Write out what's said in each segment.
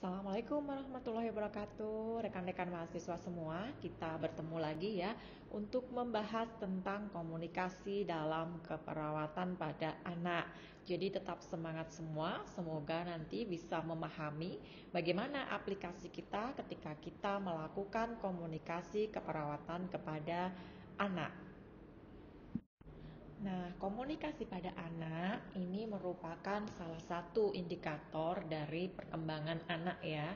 Assalamualaikum warahmatullahi wabarakatuh. Rekan-rekan mahasiswa semua, kita bertemu lagi ya untuk membahas tentang komunikasi dalam keperawatan pada anak. Jadi tetap semangat semua, semoga nanti bisa memahami bagaimana aplikasi kita ketika kita melakukan komunikasi keperawatan kepada anak. Nah, komunikasi pada anak ini merupakan salah satu indikator dari perkembangan anak ya.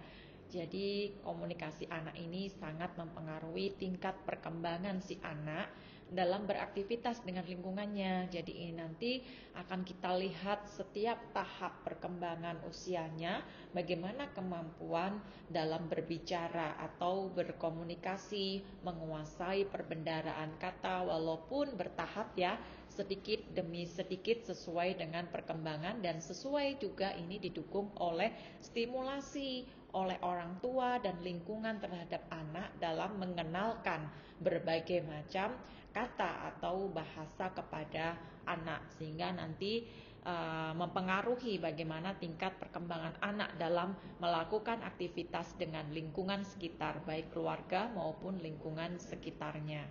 Jadi, komunikasi anak ini sangat mempengaruhi tingkat perkembangan si anak dalam beraktivitas dengan lingkungannya. Jadi, ini nanti akan kita lihat setiap tahap perkembangan usianya, bagaimana kemampuan dalam berbicara atau berkomunikasi, menguasai perbendaharaan kata walaupun bertahap ya, sedikit demi sedikit sesuai dengan perkembangan dan sesuai juga ini didukung oleh stimulasi oleh orang tua dan lingkungan terhadap anak dalam mengenalkan berbagai macam kata atau bahasa kepada anak sehingga nanti mempengaruhi bagaimana tingkat perkembangan anak dalam melakukan aktivitas dengan lingkungan sekitar baik keluarga maupun lingkungan sekitarnya.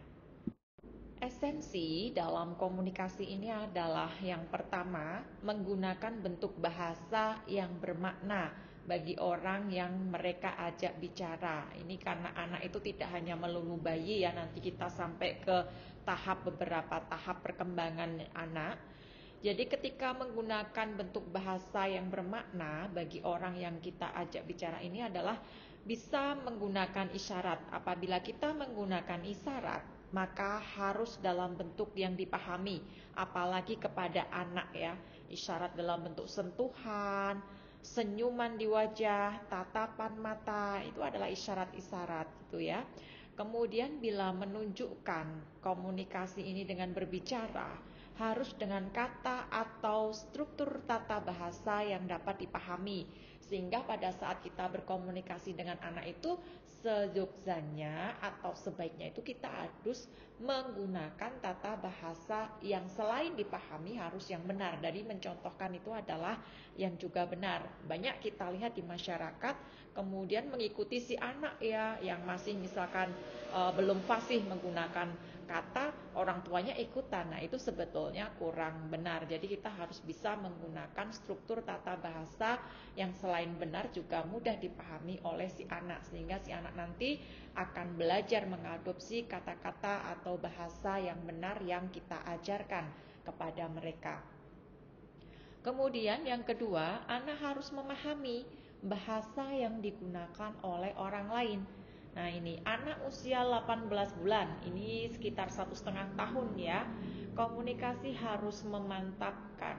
Esensi dalam komunikasi ini adalah yang pertama, menggunakan bentuk bahasa yang bermakna bagi orang yang mereka ajak bicara. Ini karena anak itu tidak hanya melulu bayi ya, nanti kita sampai ke beberapa tahap perkembangan anak. Jadi ketika menggunakan bentuk bahasa yang bermakna bagi orang yang kita ajak bicara ini adalah bisa menggunakan isyarat. Apabila kita menggunakan isyarat, maka harus dalam bentuk yang dipahami, apalagi kepada anak ya. Isyarat dalam bentuk sentuhan, senyuman di wajah, tatapan mata, itu adalah isyarat-isyarat gitu ya. Kemudian bila menunjukkan komunikasi ini dengan berbicara, harus dengan kata atau struktur tata bahasa yang dapat dipahami. Sehingga pada saat kita berkomunikasi dengan anak itu seyogyanya atau sebaiknya itu kita harus menggunakan tata bahasa yang selain dipahami harus yang benar. Dari mencontohkan itu adalah yang juga benar. Banyak kita lihat di masyarakat kemudian mengikuti si anak ya yang masih misalkan belum fasih menggunakan kata, orang tuanya ikutan. Nah, itu sebetulnya kurang benar. Jadi kita harus bisa menggunakan struktur tata bahasa yang selain benar juga mudah dipahami oleh si anak, sehingga si anak nanti akan belajar mengadopsi kata-kata atau bahasa yang benar yang kita ajarkan kepada mereka. Kemudian yang kedua, anak harus memahami bahasa yang digunakan oleh orang lain. Nah, ini anak usia 18 bulan, ini sekitar 1,5 tahun ya. Komunikasi harus memantapkan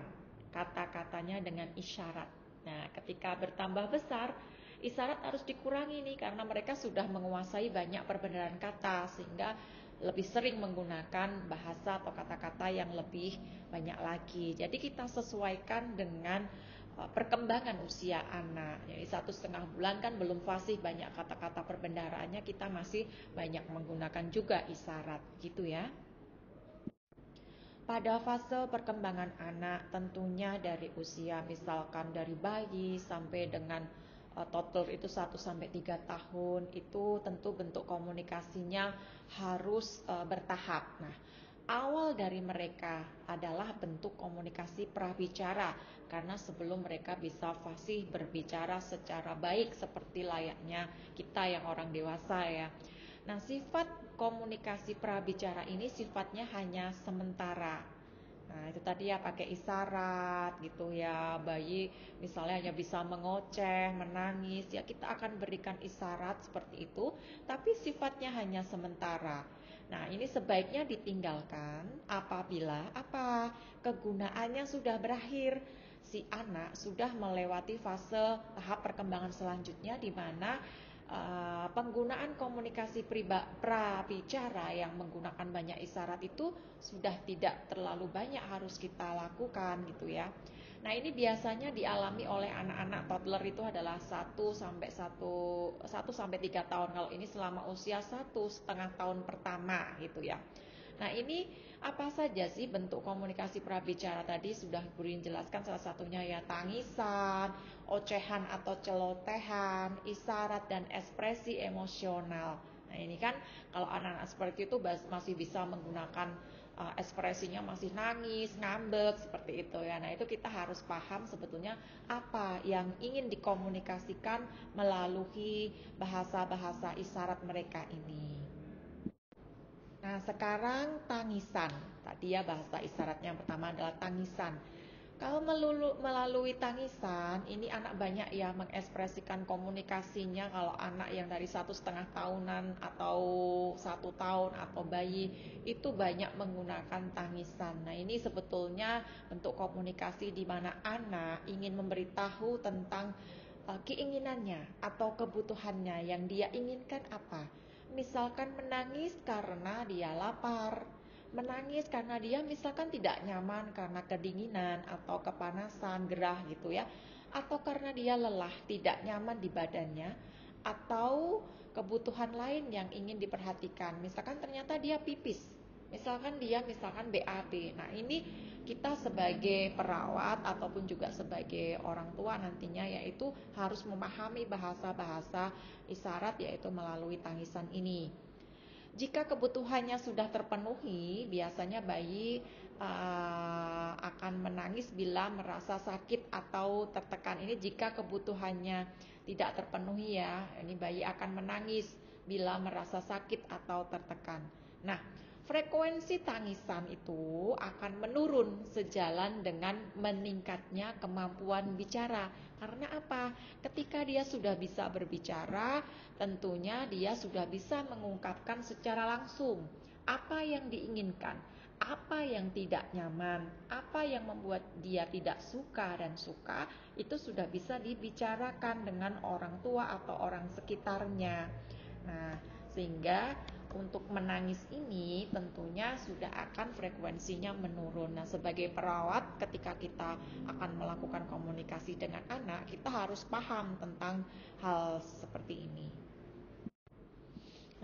kata-katanya dengan isyarat. Nah, ketika bertambah besar, isyarat harus dikurangi nih karena mereka sudah menguasai banyak perbendaharaan kata sehingga lebih sering menggunakan bahasa atau kata-kata yang lebih banyak lagi. Jadi kita sesuaikan dengan perkembangan usia anak. Jadi 1,5 bulan kan belum fasih banyak kata-kata perbendaharaannya, kita masih banyak menggunakan juga isyarat gitu ya. Pada fase perkembangan anak tentunya dari usia misalkan dari bayi sampai dengan toddler itu 1 sampai 3 tahun, itu tentu bentuk komunikasinya harus bertahap. Nah, awal dari mereka adalah bentuk komunikasi prabicara karena sebelum mereka bisa fasih berbicara secara baik seperti layaknya kita yang orang dewasa ya. Nah, sifat komunikasi prabicara ini sifatnya hanya sementara. Nah, itu tadi ya pakai isyarat gitu ya. Bayi misalnya hanya bisa mengoceh, menangis, ya kita akan berikan isyarat seperti itu, tapi sifatnya hanya sementara. Nah, ini sebaiknya ditinggalkan apabila kegunaannya sudah berakhir. Si anak sudah melewati fase tahap perkembangan selanjutnya di mana penggunaan komunikasi prabicara yang menggunakan banyak isyarat itu sudah tidak terlalu banyak harus kita lakukan gitu ya. Nah, ini biasanya dialami oleh anak-anak toddler itu adalah 1 sampai 3 tahun. Kalau ini selama usia 1,5 tahun pertama gitu ya. Nah, ini apa saja sih bentuk komunikasi prabicara tadi sudah Burin jelaskan, salah satunya ya tangisan, ocehan atau celotehan, isyarat dan ekspresi emosional. Nah, ini kan kalau anak-anak seperti itu masih bisa menggunakan ekspresinya masih nangis, ngambek seperti itu ya. Nah, itu kita harus paham sebetulnya apa yang ingin dikomunikasikan melalui bahasa-bahasa isyarat mereka ini. Nah, sekarang tangisan. Tadi ya bahasa isyaratnya yang pertama adalah tangisan. Kalau melalui tangisan, ini anak banyak ya mengekspresikan komunikasinya. Kalau anak yang dari 1,5 tahunan atau 1 tahun atau bayi itu banyak menggunakan tangisan. Nah, ini sebetulnya bentuk komunikasi di mana anak ingin memberitahu tentang keinginannya atau kebutuhannya yang dia inginkan apa. Misalkan menangis karena dia lapar, menangis karena dia misalkan tidak nyaman karena kedinginan atau kepanasan, gerah gitu ya, atau karena dia lelah, tidak nyaman di badannya, atau kebutuhan lain yang ingin diperhatikan. Misalkan ternyata dia pipis, misalkan BAB. Nah, ini kita sebagai perawat ataupun juga sebagai orang tua nantinya yaitu harus memahami bahasa-bahasa isyarat yaitu melalui tangisan ini. Jika kebutuhannya sudah terpenuhi, biasanya bayi akan menangis bila merasa sakit atau tertekan. Ini jika kebutuhannya tidak terpenuhi ya, ini bayi akan menangis bila merasa sakit atau tertekan. Nah, frekuensi tangisan itu akan menurun sejalan dengan meningkatnya kemampuan bicara. Karena apa? Ketika dia sudah bisa berbicara, tentunya dia sudah bisa mengungkapkan secara langsung apa yang diinginkan, apa yang tidak nyaman, apa yang membuat dia tidak suka dan suka, itu sudah bisa dibicarakan dengan orang tua atau orang sekitarnya. Nah, sehingga untuk menangis ini tentunya sudah akan frekuensinya menurun. Nah, sebagai perawat ketika kita akan melakukan komunikasi dengan anak, kita harus paham tentang hal seperti ini.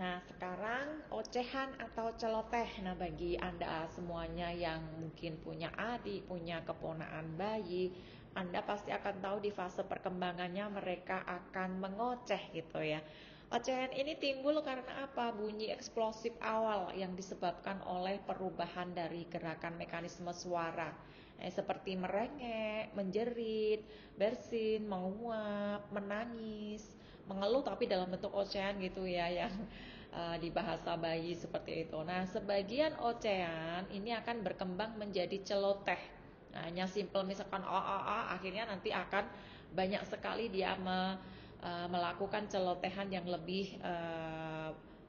Nah, sekarang ocehan atau celoteh. Nah, bagi Anda semuanya yang mungkin punya adik, punya keponaan bayi, Anda pasti akan tahu di fase perkembangannya mereka akan mengoceh gitu ya. Ocehan ini timbul karena apa? Bunyi eksplosif awal yang disebabkan oleh perubahan dari gerakan mekanisme suara. Seperti merengek, menjerit, bersin, menguap, menangis, mengeluh tapi dalam bentuk ocehan gitu ya yang di bahasa bayi seperti itu. Nah, sebagian ocehan ini akan berkembang menjadi celoteh. Nah, hanya simple misalkan akhirnya nanti akan banyak sekali dia melakukan celotehan yang lebih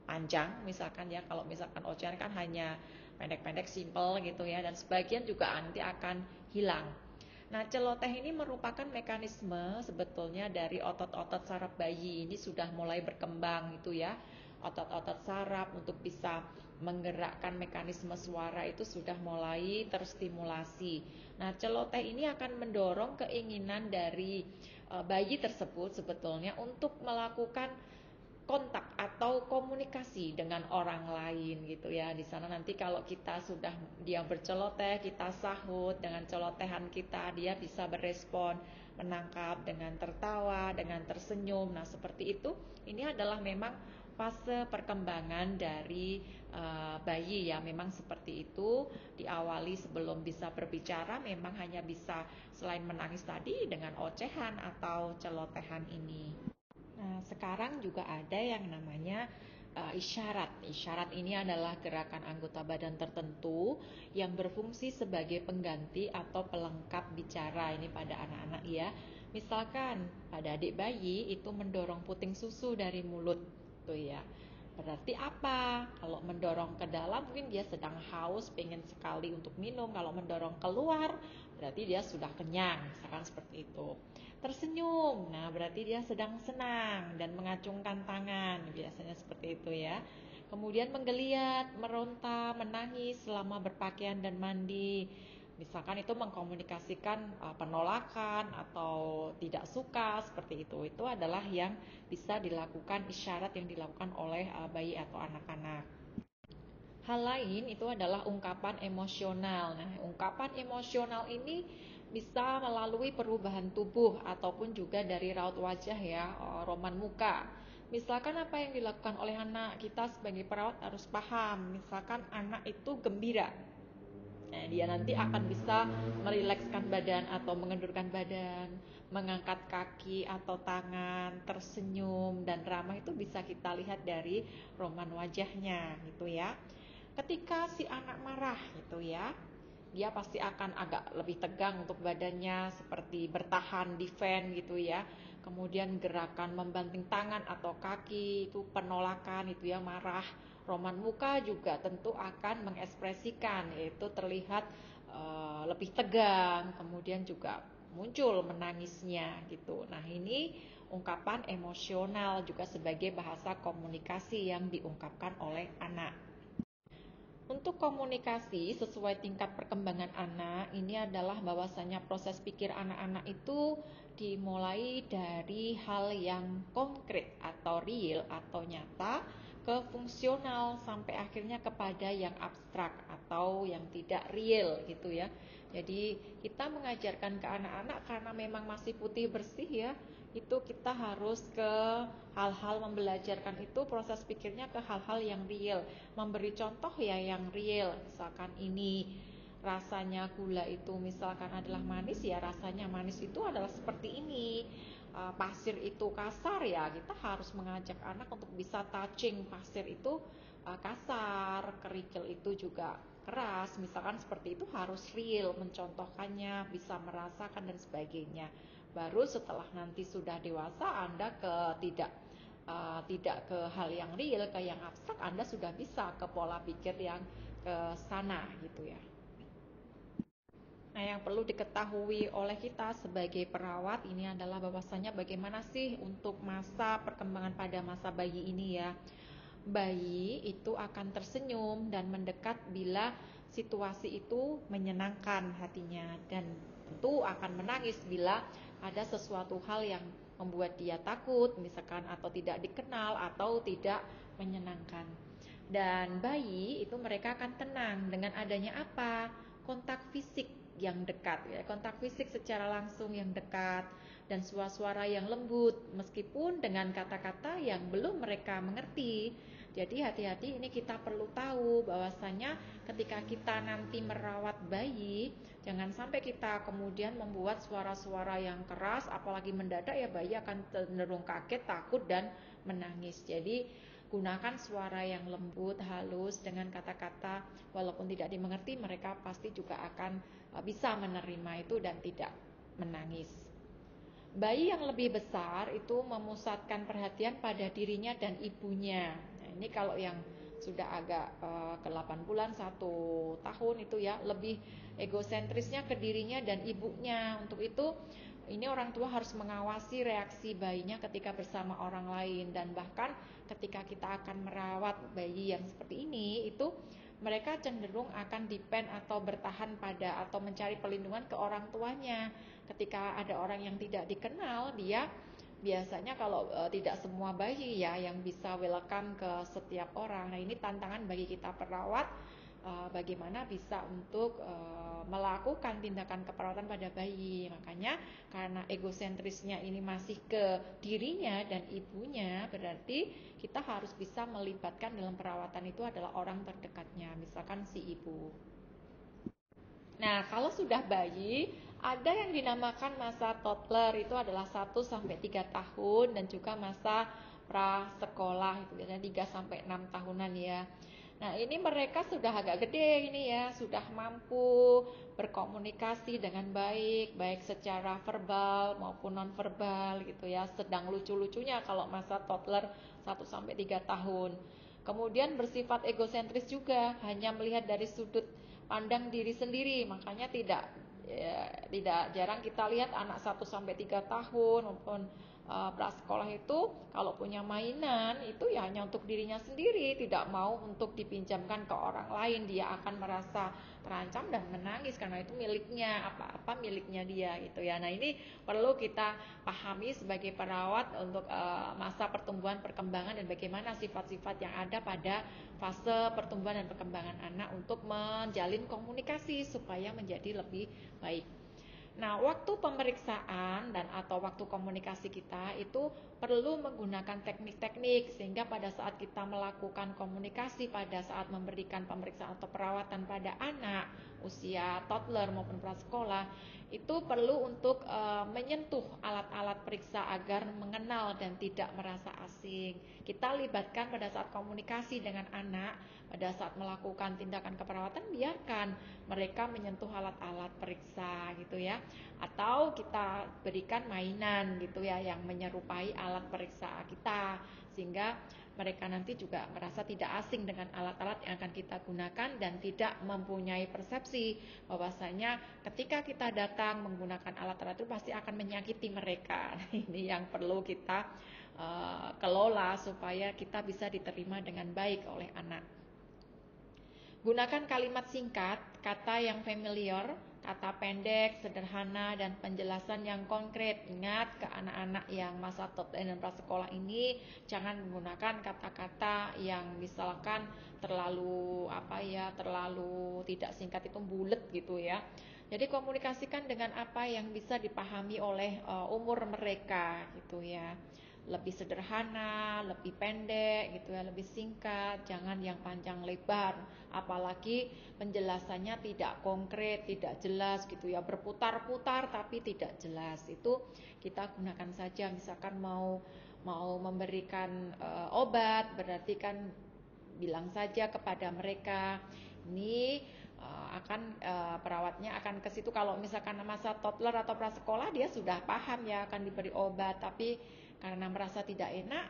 panjang misalkan ya. Kalau misalkan ocehan kan hanya pendek-pendek simple gitu ya, dan sebagian juga nanti akan hilang. Nah, celoteh ini merupakan mekanisme sebetulnya dari otot-otot saraf bayi ini sudah mulai berkembang gitu ya. Otot-otot saraf untuk bisa menggerakkan mekanisme suara itu sudah mulai terstimulasi. Nah, celoteh ini akan mendorong keinginan dari bayi tersebut sebetulnya untuk melakukan kontak atau komunikasi dengan orang lain gitu ya. Di sana nanti kalau kita sudah dia berceloteh, kita sahut dengan celotehan kita, dia bisa berespon, menangkap dengan tertawa, dengan tersenyum. Nah, seperti itu. Ini adalah memang fase perkembangan dari bayi ya. Memang seperti itu, diawali sebelum bisa berbicara memang hanya bisa selain menangis tadi dengan ocehan atau celotehan ini. Nah, sekarang juga ada yang namanya isyarat. Isyarat ini adalah gerakan anggota badan tertentu yang berfungsi sebagai pengganti atau pelengkap bicara ini pada anak-anak ya. Misalkan pada adik bayi itu mendorong puting susu dari mulut tuh ya. Berarti apa? Kalau mendorong ke dalam mungkin dia sedang haus, pengen sekali untuk minum. Kalau mendorong keluar berarti dia sudah kenyang, misalkan seperti itu. Tersenyum, nah berarti dia sedang senang dan mengacungkan tangan, biasanya seperti itu ya. Kemudian menggeliat, meronta, menangis selama berpakaian dan mandi. Misalkan itu mengkomunikasikan penolakan atau tidak suka seperti itu. Itu adalah yang bisa dilakukan isyarat yang dilakukan oleh bayi atau anak-anak. Hal lain itu adalah ungkapan emosional. Nah, ungkapan emosional ini bisa melalui perubahan tubuh ataupun juga dari raut wajah ya, roman muka. Misalkan apa yang dilakukan oleh anak, kita sebagai perawat harus paham. Misalkan anak itu gembira, nah, dia nanti akan bisa merilekskan badan atau mengendurkan badan, mengangkat kaki atau tangan, tersenyum dan ramah itu bisa kita lihat dari roman wajahnya gitu ya. Ketika si anak marah gitu ya, dia pasti akan agak lebih tegang untuk badannya, seperti bertahan, defend gitu ya. Kemudian gerakan membanting tangan atau kaki itu penolakan itu ya, marah. Roman muka juga tentu akan mengekspresikan, yaitu terlihat lebih tegang, kemudian juga muncul menangisnya gitu. Nah, ini ungkapan emosional juga sebagai bahasa komunikasi yang diungkapkan oleh anak. Untuk komunikasi sesuai tingkat perkembangan anak, ini adalah bahwasanya proses pikir anak-anak itu dimulai dari hal yang konkret atau real atau nyata ke fungsional sampai akhirnya kepada yang abstrak atau yang tidak real gitu ya. Jadi kita mengajarkan ke anak-anak karena memang masih putih bersih ya, itu kita harus ke hal-hal membelajarkan itu proses pikirnya ke hal-hal yang real, memberi contoh ya yang real. Misalkan ini rasanya gula itu misalkan adalah manis, ya rasanya manis itu adalah seperti ini. Pasir itu kasar, ya kita harus mengajak anak untuk bisa touching pasir itu kasar, kerikil itu juga keras, misalkan seperti itu harus real mencontohkannya, bisa merasakan dan sebagainya. Baru setelah nanti sudah dewasa Anda tidak ke hal yang real, ke yang abstrak, Anda sudah bisa ke pola pikir yang ke sana gitu ya. Nah, yang perlu diketahui oleh kita sebagai perawat ini adalah bahwasanya bagaimana sih untuk masa perkembangan pada masa bayi ini ya. Bayi itu akan tersenyum dan mendekat bila situasi itu menyenangkan hatinya, dan tentu akan menangis bila ada sesuatu hal yang membuat dia takut, misalkan atau tidak dikenal atau tidak menyenangkan. Dan bayi itu mereka akan tenang dengan adanya apa? Kontak fisik yang dekat ya, kontak fisik secara langsung yang dekat dan suara-suara yang lembut meskipun dengan kata-kata yang belum mereka mengerti. Jadi hati-hati, ini kita perlu tahu bahwasanya ketika kita nanti merawat bayi, jangan sampai kita kemudian membuat suara-suara yang keras, apalagi mendadak ya bayi akan cenderung kaget, takut dan menangis. Jadi gunakan suara yang lembut, halus dengan kata-kata walaupun tidak dimengerti, mereka pasti juga akan bisa menerima itu dan tidak menangis. Bayi yang lebih besar itu memusatkan perhatian pada dirinya dan ibunya. Nah, ini kalau yang sudah agak ke 8 bulan, 1 tahun itu ya, lebih egosentrisnya ke dirinya dan ibunya. Untuk itu ini orang tua harus mengawasi reaksi bayinya ketika bersama orang lain, dan bahkan ketika kita akan merawat bayi yang seperti ini, itu mereka cenderung akan depend atau bertahan pada atau mencari perlindungan ke orang tuanya. Ketika ada orang yang tidak dikenal, dia biasanya kalau tidak semua bayi ya yang bisa welcome ke setiap orang. Nah, ini tantangan bagi kita perawat, bagaimana bisa untuk melakukan tindakan keperawatan pada bayi. Makanya karena egosentrisnya ini masih ke dirinya dan ibunya, berarti kita harus bisa melibatkan dalam perawatan itu adalah orang terdekatnya, misalkan si ibu. Nah, kalau sudah bayi, ada yang dinamakan masa toddler, itu adalah 1 sampai 3 tahun, dan juga masa pra sekolah itu biasanya 3 sampai 6 tahunan ya. Nah, ini mereka sudah agak gede ini ya, sudah mampu berkomunikasi dengan baik, baik secara verbal maupun non verbal gitu ya. Sedang lucu-lucunya kalau masa toddler 1 sampai 3 tahun. Kemudian bersifat egosentris juga, hanya melihat dari sudut pandang diri sendiri. Makanya tidak jarang kita lihat anak 1 sampai 3 tahun maupun prasekolah itu kalau punya mainan itu ya hanya untuk dirinya sendiri, tidak mau untuk dipinjamkan ke orang lain. Dia akan merasa terancam dan menangis karena itu miliknya, apa-apa miliknya dia gitu ya. Nah, ini perlu kita pahami sebagai perawat untuk masa pertumbuhan perkembangan dan bagaimana sifat-sifat yang ada pada fase pertumbuhan dan perkembangan anak untuk menjalin komunikasi supaya menjadi lebih baik. Nah, waktu pemeriksaan dan atau waktu komunikasi kita itu perlu menggunakan teknik-teknik sehingga pada saat kita melakukan komunikasi, pada saat memberikan pemeriksaan atau perawatan pada anak usia toddler maupun prasekolah, itu perlu untuk menyentuh alat-alat periksa agar mengenal dan tidak merasa asing. Kita libatkan pada saat komunikasi dengan anak, pada saat melakukan tindakan keperawatan, biarkan mereka menyentuh alat-alat periksa gitu ya, atau kita berikan mainan gitu ya yang menyerupai alat periksa kita sehingga mereka nanti juga merasa tidak asing dengan alat-alat yang akan kita gunakan dan tidak mempunyai persepsi bahwasanya ketika kita datang menggunakan alat-alat itu pasti akan menyakiti mereka. Ini yang perlu kita kelola supaya kita bisa diterima dengan baik oleh anak. Gunakan kalimat singkat, kata yang familiar, kata pendek, sederhana, dan penjelasan yang konkret. Ingat, ke anak-anak yang masa toddler dan prasekolah ini jangan menggunakan kata-kata yang misalkan terlalu terlalu tidak singkat, itu bulet gitu ya. Jadi komunikasikan dengan apa yang bisa dipahami oleh umur mereka gitu ya. Lebih sederhana, lebih pendek gitu ya, lebih singkat, jangan yang panjang lebar. Apalagi penjelasannya tidak konkret, tidak jelas gitu ya, berputar-putar tapi tidak jelas. Itu kita gunakan saja, misalkan mau memberikan obat, berarti kan bilang saja kepada mereka ini perawatnya akan ke situ. Kalau misalkan masa toddler atau prasekolah dia sudah paham ya akan diberi obat, tapi karena merasa tidak enak,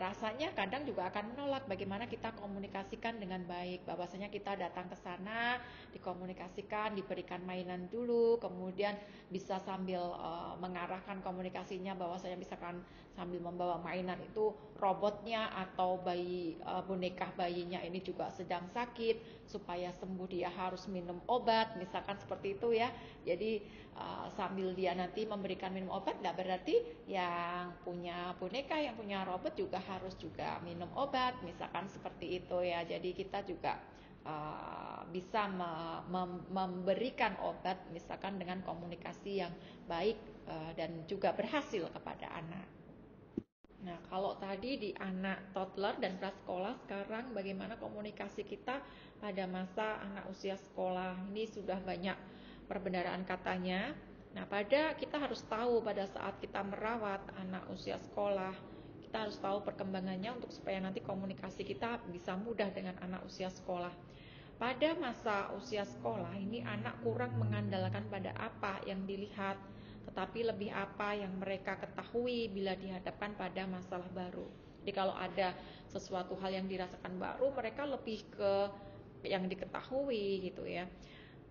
rasanya kadang juga akan menolak. Bagaimana kita komunikasikan dengan baik, bahwasanya kita datang ke sana, dikomunikasikan, diberikan mainan dulu, kemudian bisa sambil mengarahkan komunikasinya, bahwasanya misalkan sambil membawa mainan itu robotnya atau boneka bayinya ini juga sedang sakit, supaya sembuh dia harus minum obat, misalkan seperti itu ya. Jadi sambil dia nanti memberikan minum obat, nggak berarti yang punya boneka, yang punya robot juga harus juga minum obat, misalkan seperti itu ya. Jadi kita juga bisa memberikan obat misalkan dengan komunikasi yang baik dan juga berhasil kepada anak. Nah, kalau tadi di anak toddler dan prasekolah, sekarang bagaimana komunikasi kita pada masa anak usia sekolah. Ini sudah banyak perbendaharaan katanya. Nah, kita harus tahu pada saat kita merawat anak usia sekolah, kita harus tahu perkembangannya untuk supaya nanti komunikasi kita bisa mudah dengan anak usia sekolah. Pada masa usia sekolah ini anak kurang mengandalkan pada apa yang dilihat, tetapi lebih apa yang mereka ketahui bila dihadapkan pada masalah baru. Jadi kalau ada sesuatu hal yang dirasakan baru, mereka lebih ke yang diketahui gitu ya.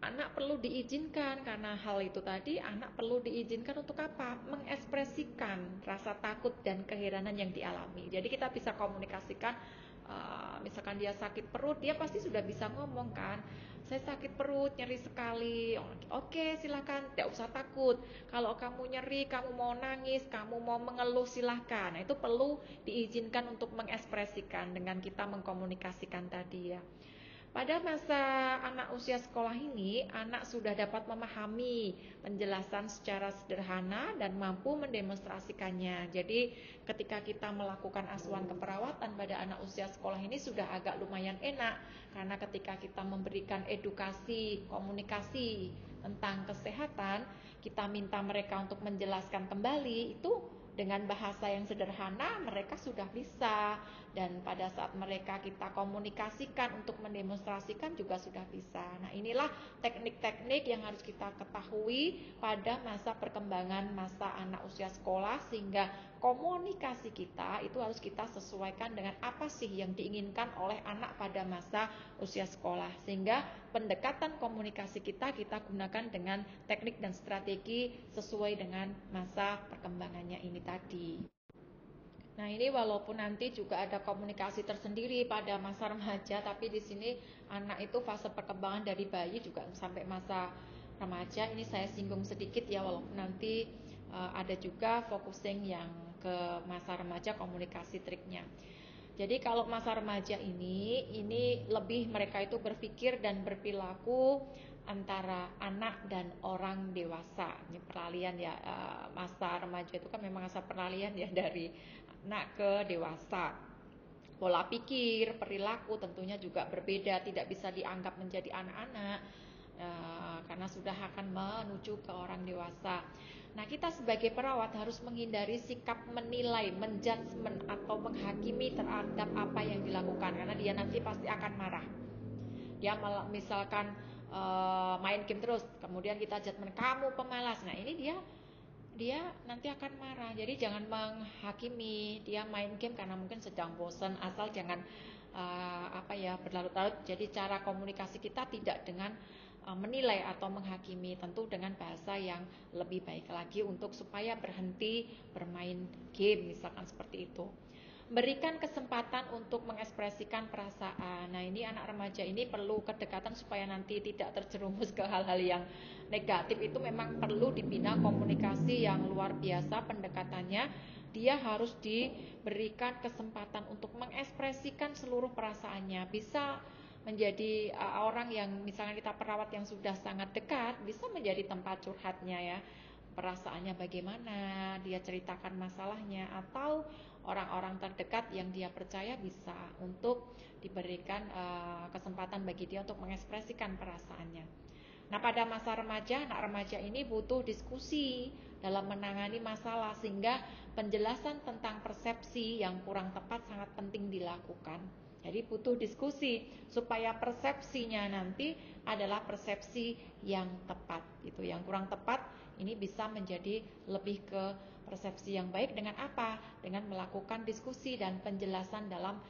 Anak perlu diizinkan, karena hal itu tadi anak perlu diizinkan untuk apa? Mengekspresikan rasa takut dan keheranan yang dialami. Jadi kita bisa komunikasikan, misalkan dia sakit perut, dia pasti sudah bisa ngomong kan, saya sakit perut, nyeri sekali. Oke, silakan, tidak usah takut. Kalau kamu nyeri, kamu mau nangis, kamu mau mengeluh, silakan. Nah, itu perlu diizinkan untuk mengekspresikan dengan kita mengkomunikasikan tadi ya. Pada masa anak usia sekolah ini, anak sudah dapat memahami penjelasan secara sederhana dan mampu mendemonstrasikannya. Jadi ketika kita melakukan asuhan keperawatan pada anak usia sekolah ini sudah agak lumayan enak, karena ketika kita memberikan edukasi, komunikasi tentang kesehatan, kita minta mereka untuk menjelaskan kembali, itu dengan bahasa yang sederhana mereka sudah bisa. Dan pada saat mereka kita komunikasikan untuk mendemonstrasikan juga sudah bisa. Nah, inilah teknik-teknik yang harus kita ketahui pada masa perkembangan masa anak usia sekolah, sehingga komunikasi kita itu harus kita sesuaikan dengan apa sih yang diinginkan oleh anak pada masa usia sekolah. Sehingga pendekatan komunikasi kita gunakan dengan teknik dan strategi sesuai dengan masa perkembangannya ini tadi. Nah, ini walaupun nanti juga ada komunikasi tersendiri pada masa remaja, tapi di sini anak itu fase perkembangan dari bayi juga sampai masa remaja. Ini saya singgung sedikit ya, walaupun nanti ada juga focusing yang ke masa remaja komunikasi triknya. Jadi kalau masa remaja ini lebih mereka itu berpikir dan berperilaku antara anak dan orang dewasa. Ini peralihan ya, masa remaja itu kan memang masa peralihan ya dari anak ke dewasa. Pola pikir, perilaku tentunya juga berbeda, tidak bisa dianggap menjadi anak-anak karena sudah akan menuju ke orang dewasa. Nah, kita sebagai perawat harus menghindari sikap menilai, menjudgment atau menghakimi terhadap apa yang dilakukan, karena dia nanti pasti akan marah. Dia misalkan main game terus, kemudian kita judgment, kamu pemalas. Nah, ini dia nanti akan marah. Jadi jangan menghakimi dia main game karena mungkin sedang bosan, asal jangan berlarut-larut. Jadi cara komunikasi kita tidak dengan menilai atau menghakimi, tentu dengan bahasa yang lebih baik lagi untuk supaya berhenti bermain game, misalkan seperti itu. Berikan kesempatan untuk mengekspresikan perasaan. Nah, ini anak remaja ini perlu kedekatan supaya nanti tidak terjerumus ke hal-hal yang negatif. Itu memang perlu dibina komunikasi yang luar biasa pendekatannya. Dia harus diberikan kesempatan untuk mengekspresikan seluruh perasaannya. Bisa menjadi orang yang misalnya kita perawat yang sudah sangat dekat, bisa menjadi tempat curhatnya ya, perasaannya bagaimana, dia ceritakan masalahnya, atau orang-orang terdekat yang dia percaya bisa untuk diberikan kesempatan bagi dia untuk mengekspresikan perasaannya. Nah, pada masa remaja, anak remaja ini butuh diskusi dalam menangani masalah, sehingga penjelasan tentang persepsi yang kurang tepat sangat penting dilakukan. Jadi butuh diskusi supaya persepsinya nanti adalah persepsi yang tepat. Itu yang kurang tepat ini bisa menjadi lebih ke persepsi yang baik dengan apa? Dengan melakukan diskusi dan penjelasan dalam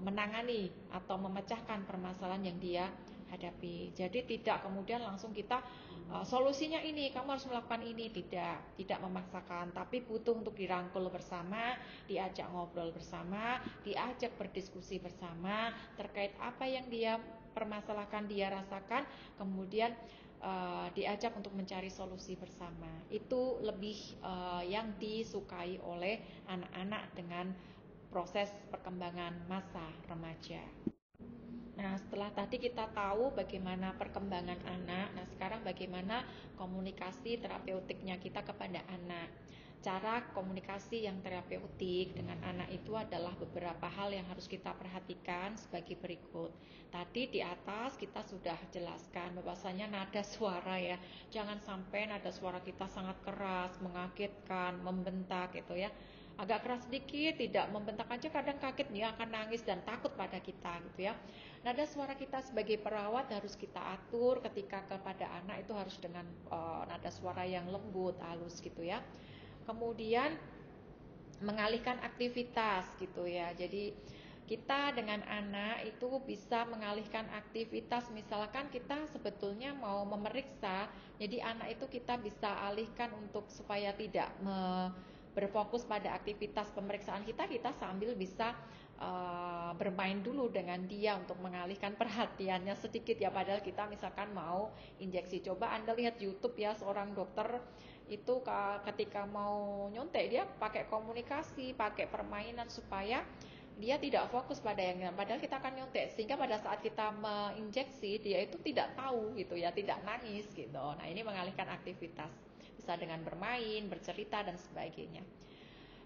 menangani atau memecahkan permasalahan yang dia hadapi. Jadi tidak kemudian langsung kita solusinya ini, kamu harus melakukan ini, tidak memaksakan, tapi butuh untuk dirangkul bersama, diajak ngobrol bersama, diajak berdiskusi bersama terkait apa yang dia permasalahkan, dia rasakan, kemudian diajak untuk mencari solusi bersama. Itu lebih yang disukai oleh anak-anak dengan proses perkembangan masa remaja. Nah, setelah tadi kita tahu bagaimana perkembangan anak, nah sekarang bagaimana komunikasi terapeutiknya kita kepada anak. Cara komunikasi yang terapeutik dengan anak itu adalah beberapa hal yang harus kita perhatikan sebagai berikut. Tadi di atas kita sudah jelaskan bahwasanya nada suara ya, jangan sampai nada suara kita sangat keras, mengagetkan, membentak gitu ya. Agak keras sedikit, tidak membentak aja kadang kaget, dia akan nangis dan takut pada kita gitu ya. Nada suara kita sebagai perawat harus kita atur ketika kepada anak itu harus dengan nada suara yang lembut, halus gitu ya. Kemudian mengalihkan aktivitas gitu ya. Jadi kita dengan anak itu bisa mengalihkan aktivitas, misalkan kita sebetulnya mau memeriksa, jadi anak itu kita bisa alihkan untuk supaya tidak berfokus pada aktivitas pemeriksaan kita sambil bisa bermain dulu dengan dia untuk mengalihkan perhatiannya sedikit ya, padahal kita misalkan mau injeksi. Coba Anda lihat YouTube ya, seorang dokter itu ketika mau nyontek dia pakai komunikasi, pakai permainan supaya dia tidak fokus pada yang lain, padahal kita akan nyontek, sehingga pada saat kita menginjeksi dia itu tidak tahu gitu ya, tidak nangis gitu. Nah, ini mengalihkan aktivitas, bisa dengan bermain, bercerita dan sebagainya.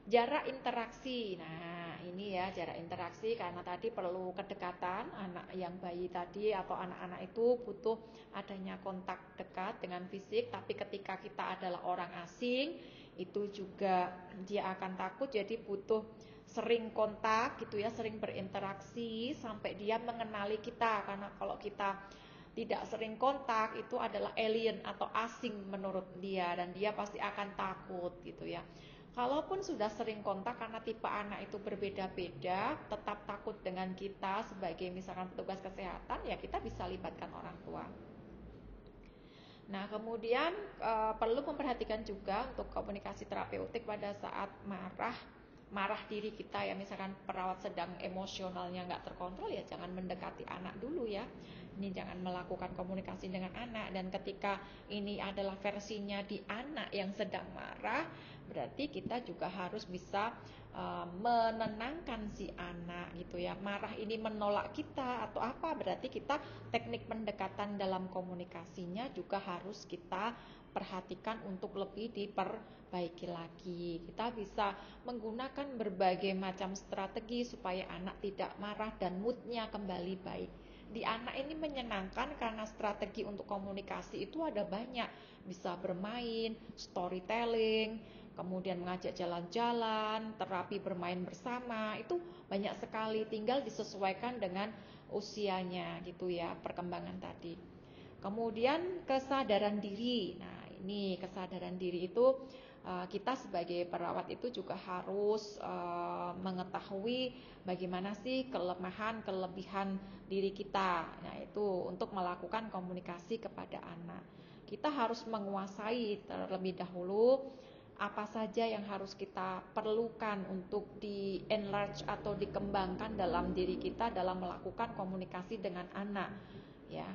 Jarak interaksi. Nah, ini ya jarak interaksi, karena tadi perlu kedekatan. Anak yang bayi tadi atau anak-anak itu butuh adanya kontak dekat dengan fisik, tapi ketika kita adalah orang asing, itu juga dia akan takut, jadi butuh sering kontak gitu ya, sering berinteraksi sampai dia mengenali kita. Karena kalau kita tidak sering kontak, itu adalah alien atau asing menurut dia, dan dia pasti akan takut gitu ya. Kalaupun sudah sering kontak karena tipe anak itu berbeda-beda, tetap takut dengan kita sebagai misalkan petugas kesehatan, ya kita bisa libatkan orang tua. Nah, kemudian perlu memperhatikan juga untuk komunikasi terapeutik pada saat marah diri kita ya, misalkan perawat sedang emosionalnya nggak terkontrol, ya jangan mendekati anak dulu ya. Ini jangan melakukan komunikasi dengan anak, dan ketika ini adalah versinya di anak yang sedang marah, berarti kita juga harus bisa menenangkan si anak gitu ya. Marah ini menolak kita atau apa, berarti kita teknik pendekatan dalam komunikasinya juga harus kita perhatikan untuk lebih diperbaiki lagi. Kita bisa menggunakan berbagai macam strategi supaya anak tidak marah dan moodnya kembali baik. Di anak ini menyenangkan karena strategi untuk komunikasi itu ada banyak. Bisa bermain, storytelling, kemudian mengajak jalan-jalan, terapi bermain bersama, itu banyak sekali, tinggal disesuaikan dengan usianya gitu ya, perkembangan tadi. Kemudian kesadaran diri. Nah, ini kesadaran diri itu kita sebagai perawat itu juga harus mengetahui bagaimana sih kelemahan, kelebihan diri kita. Nah, itu untuk melakukan komunikasi kepada anak. Kita harus menguasai terlebih dahulu apa saja yang harus kita perlukan untuk di enlarge atau dikembangkan dalam diri kita dalam melakukan komunikasi dengan anak ya.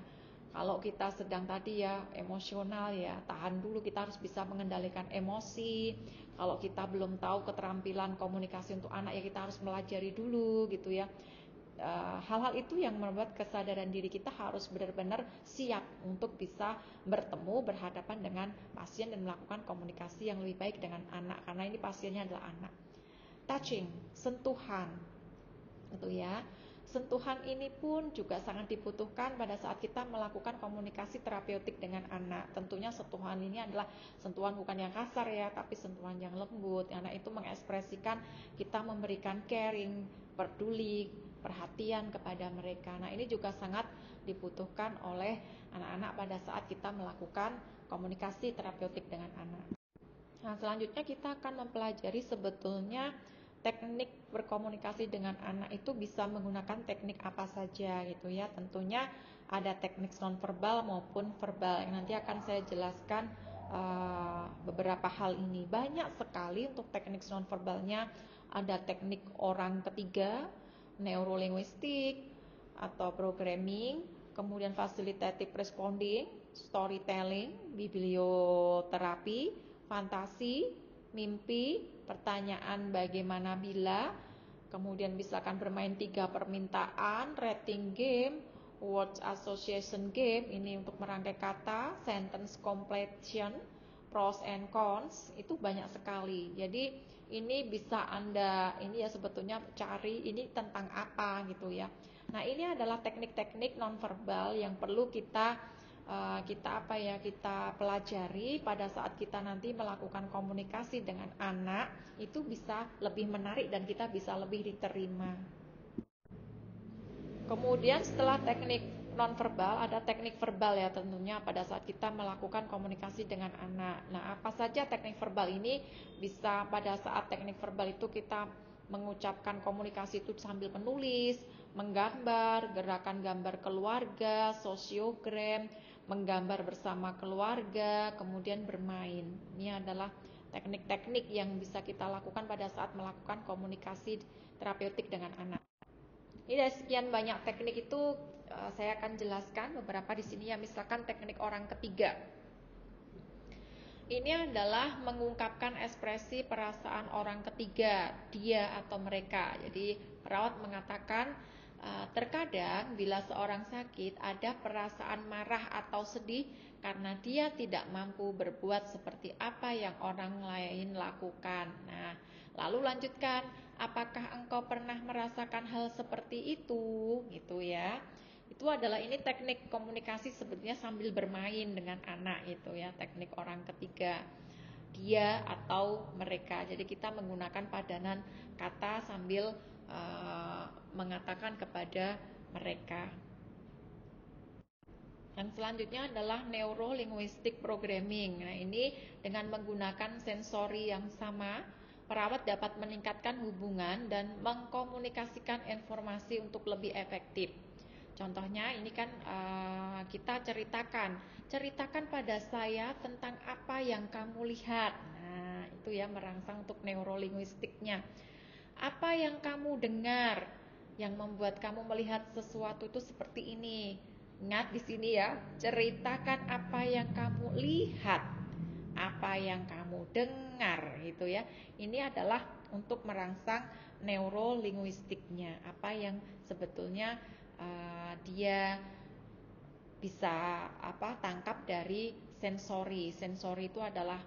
Kalau kita sedang tadi ya emosional, ya tahan dulu, kita harus bisa mengendalikan emosi. Kalau kita belum tahu keterampilan komunikasi untuk anak, ya kita harus melajari dulu gitu ya. Hal-hal itu yang membuat kesadaran diri kita harus benar-benar siap untuk bisa bertemu, berhadapan dengan pasien dan melakukan komunikasi yang lebih baik dengan anak, karena ini pasiennya adalah anak. Touching, sentuhan gitu ya. Sentuhan ini pun juga sangat dibutuhkan pada saat kita melakukan komunikasi terapeutik dengan anak. Tentunya sentuhan ini adalah sentuhan bukan yang kasar ya, tapi sentuhan yang lembut. Anak itu mengekspresikan kita memberikan caring, peduli, perhatian kepada mereka. Nah, ini juga sangat dibutuhkan oleh anak-anak pada saat kita melakukan komunikasi terapeutik dengan anak. Nah, selanjutnya kita akan mempelajari sebetulnya teknik berkomunikasi dengan anak itu bisa menggunakan teknik apa saja gitu ya. Tentunya ada teknik nonverbal maupun verbal yang nanti akan saya jelaskan beberapa hal ini. Banyak sekali untuk teknik nonverbalnya. Ada teknik orang ketiga, neurolinguistik atau programming, kemudian facilitative responding, storytelling, biblioterapi, fantasi, mimpi, pertanyaan bagaimana bila, kemudian misalkan bermain 3 permintaan, rating game, words association game, ini untuk merangkai kata, sentence completion, pros and cons, itu banyak sekali. Jadi ini bisa Anda, ini ya sebetulnya cari ini tentang apa gitu ya. Nah, ini adalah teknik-teknik nonverbal yang perlu kita pelajari pada saat kita nanti melakukan komunikasi dengan anak, itu bisa lebih menarik dan kita bisa lebih diterima. Kemudian setelah teknik nonverbal ada teknik verbal ya, tentunya pada saat kita melakukan komunikasi dengan anak. Nah, apa saja teknik verbal ini? Bisa pada saat teknik verbal itu kita mengucapkan komunikasi itu sambil menulis, menggambar, gerakan gambar keluarga, sosiogram, menggambar bersama keluarga, kemudian bermain. Ini adalah teknik-teknik yang bisa kita lakukan pada saat melakukan komunikasi terapeutik dengan anak. Ini dari sekian banyak teknik itu saya akan jelaskan beberapa di sini ya. Misalkan teknik orang ketiga. Ini adalah mengungkapkan ekspresi perasaan orang ketiga, dia atau mereka. Jadi perawat mengatakan terkadang bila seorang sakit ada perasaan marah atau sedih karena dia tidak mampu berbuat seperti apa yang orang lain lakukan. Nah, lalu lanjutkan, apakah engkau pernah merasakan hal seperti itu? Gitu ya. Itu adalah ini teknik komunikasi sebetulnya sambil bermain dengan anak gitu ya, teknik orang ketiga, dia atau mereka. Jadi kita menggunakan padanan kata sambil mengatakan kepada mereka. Yang selanjutnya adalah neurolinguistic programming. Nah, ini dengan menggunakan sensori yang sama, perawat dapat meningkatkan hubungan dan mengkomunikasikan informasi untuk lebih efektif. Contohnya ini kan kita ceritakan pada saya tentang apa yang kamu lihat. Nah, itu ya merangsang untuk neurolinguistiknya. Apa yang kamu dengar yang membuat kamu melihat sesuatu itu seperti ini. Ingat di sini ya, ceritakan apa yang kamu lihat, apa yang kamu dengar gitu ya. Ini adalah untuk merangsang neurolinguistiknya, apa yang sebetulnya dia bisa tangkap dari sensori. Sensori itu adalah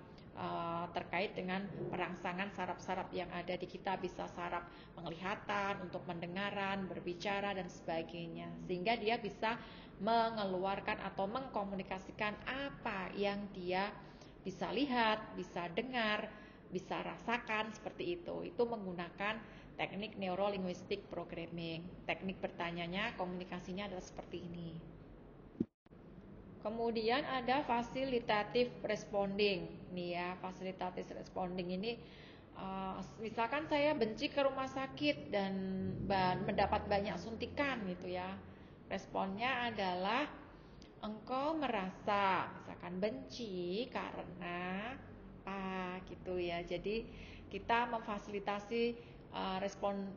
terkait dengan perangsangan saraf-saraf yang ada di kita, bisa saraf penglihatan, untuk pendengaran, berbicara dan sebagainya. Sehingga dia bisa mengeluarkan atau mengkomunikasikan apa yang dia bisa lihat, bisa dengar, bisa rasakan seperti itu. Itu menggunakan teknik neurolinguistic programming. Teknik bertanyanya, komunikasinya adalah seperti ini. Kemudian ada facilitative responding. Nih ya, facilitative responding ini misalkan saya benci ke rumah sakit dan mendapat banyak suntikan gitu ya. Responnya adalah engkau merasa misalkan benci karena apa gitu ya. Jadi kita memfasilitasi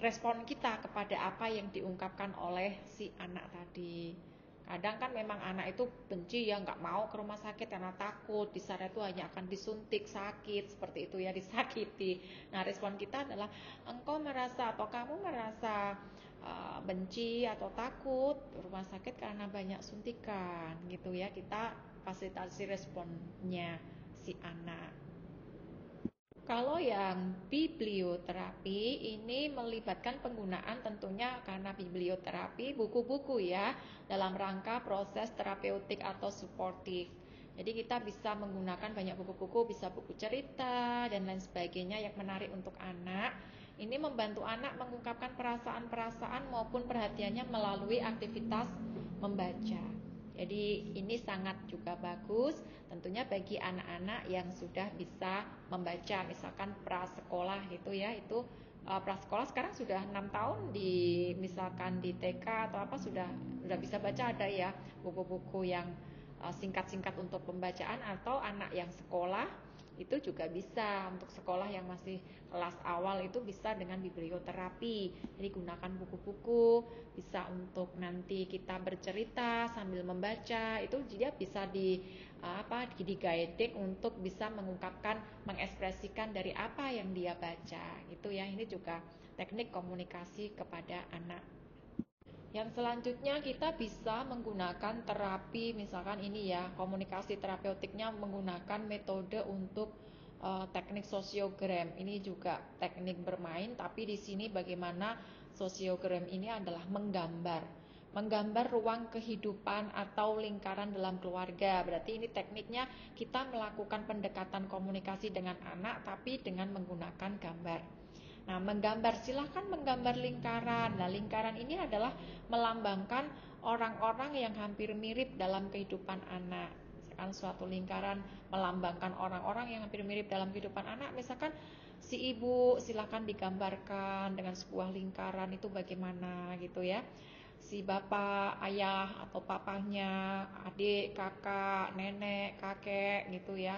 respon kita kepada apa yang diungkapkan oleh si anak tadi. Kadang kan memang anak itu benci ya, nggak mau ke rumah sakit karena takut di sana itu hanya akan disuntik, sakit seperti itu ya, disakiti. Nah, respon kita adalah engkau merasa atau kamu merasa benci atau takut ke rumah sakit karena banyak suntikan gitu ya. Kita fasilitasi responnya si anak. Kalau yang biblioterapi ini melibatkan penggunaan tentunya karena biblioterapi buku-buku ya dalam rangka proses terapeutik atau suportif. Jadi kita bisa menggunakan banyak buku-buku, bisa buku cerita dan lain sebagainya yang menarik untuk anak. Ini membantu anak mengungkapkan perasaan-perasaan maupun perhatiannya melalui aktivitas membaca. Jadi ini sangat juga bagus tentunya bagi anak-anak yang sudah bisa membaca, misalkan prasekolah gitu ya. Itu prasekolah sekarang sudah 6 tahun misalkan di TK atau apa sudah bisa baca, ada ya buku-buku yang singkat-singkat untuk pembacaan. Atau anak yang sekolah itu juga bisa, untuk sekolah yang masih kelas awal itu bisa dengan biblioterapi. Jadi gunakan buku-buku, bisa untuk nanti kita bercerita sambil membaca. Itu dia bisa di guiding untuk bisa mengungkapkan, mengekspresikan dari apa yang dia baca. Itu ya, ini juga teknik komunikasi kepada anak. Yang selanjutnya kita bisa menggunakan terapi, misalkan ini ya, komunikasi terapeutiknya menggunakan metode untuk teknik sosiogram. Ini juga teknik bermain, tapi di sini bagaimana sosiogram ini adalah menggambar ruang kehidupan atau lingkaran dalam keluarga. Berarti ini tekniknya kita melakukan pendekatan komunikasi dengan anak tapi dengan menggunakan gambar. Nah, silahkan menggambar lingkaran. Nah, lingkaran ini adalah melambangkan orang-orang yang hampir mirip dalam kehidupan anak. Misalkan suatu lingkaran melambangkan orang-orang yang hampir mirip dalam kehidupan anak. Misalkan si ibu, silahkan digambarkan dengan sebuah lingkaran itu bagaimana gitu ya. Si bapak, ayah atau papahnya, adik, kakak, nenek, kakek gitu ya,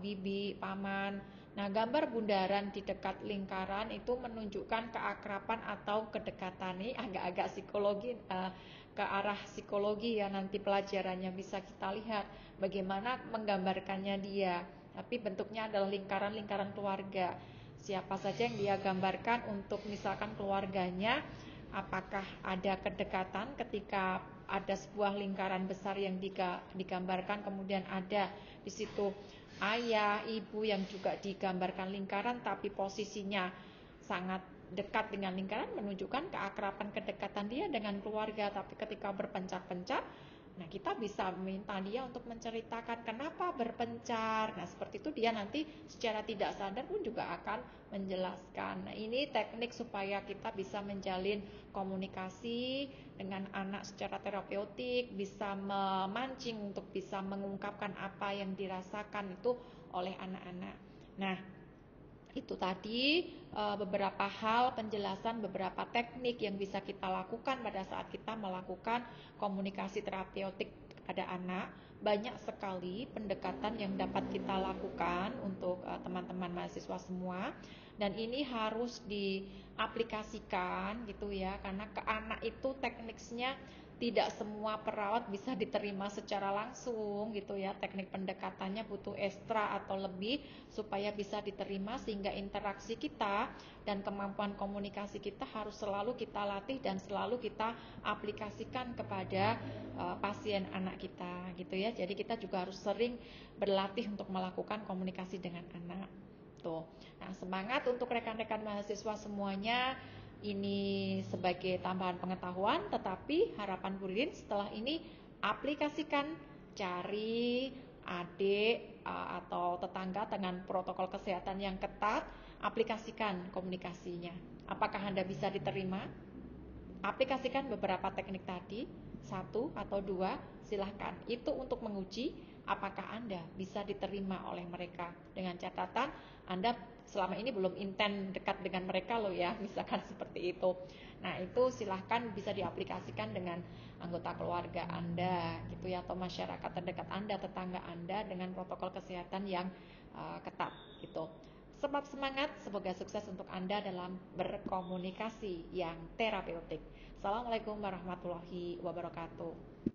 bibi, paman. Nah, gambar bundaran di dekat lingkaran itu menunjukkan keakraban atau kedekatan. Ini agak-agak psikologi, ke arah psikologi ya, nanti pelajarannya bisa kita lihat bagaimana menggambarkannya dia. Tapi bentuknya adalah lingkaran-lingkaran keluarga. Siapa saja yang dia gambarkan untuk misalkan keluarganya, apakah ada kedekatan ketika ada sebuah lingkaran besar yang digambarkan, kemudian ada di situ ayah, ibu yang juga digambarkan lingkaran tapi posisinya sangat dekat dengan lingkaran, menunjukkan keakraban kedekatan dia dengan keluarga. Tapi ketika berpencar-pencar, nah kita bisa meminta dia untuk menceritakan kenapa berpencar. Nah seperti itu dia nanti secara tidak sadar pun juga akan menjelaskan. Nah ini teknik supaya kita bisa menjalin komunikasi dengan anak secara terapeutik, bisa memancing untuk bisa mengungkapkan apa yang dirasakan itu oleh anak-anak. Nah Itu tadi beberapa hal penjelasan, beberapa teknik yang bisa kita lakukan pada saat kita melakukan komunikasi terapeutik pada anak. Banyak sekali pendekatan yang dapat kita lakukan untuk teman-teman mahasiswa semua, dan ini harus diaplikasikan gitu ya, karena ke anak itu tekniknya tidak semua perawat bisa diterima secara langsung gitu ya. Teknik pendekatannya butuh ekstra atau lebih supaya bisa diterima, sehingga interaksi kita dan kemampuan komunikasi kita harus selalu kita latih dan selalu kita aplikasikan kepada pasien anak kita gitu ya. Jadi kita juga harus sering berlatih untuk melakukan komunikasi dengan anak. Tuh. Nah, semangat untuk rekan-rekan mahasiswa semuanya. Ini sebagai tambahan pengetahuan, tetapi harapan Burin setelah ini aplikasikan, cari adik atau tetangga dengan protokol kesehatan yang ketat, aplikasikan komunikasinya. Apakah Anda bisa diterima? Aplikasikan beberapa teknik tadi, satu atau dua, silahkan. Itu untuk menguji apakah Anda bisa diterima oleh mereka. Dengan catatan Anda selama ini belum intent dekat dengan mereka loh ya, misalkan seperti itu. Nah, itu silahkan bisa diaplikasikan dengan anggota keluarga Anda gitu ya, atau masyarakat terdekat Anda, tetangga Anda, dengan protokol kesehatan yang ketat gitu. Sebab semangat, semoga sukses untuk Anda dalam berkomunikasi yang terapeutik. Assalamualaikum warahmatullahi wabarakatuh.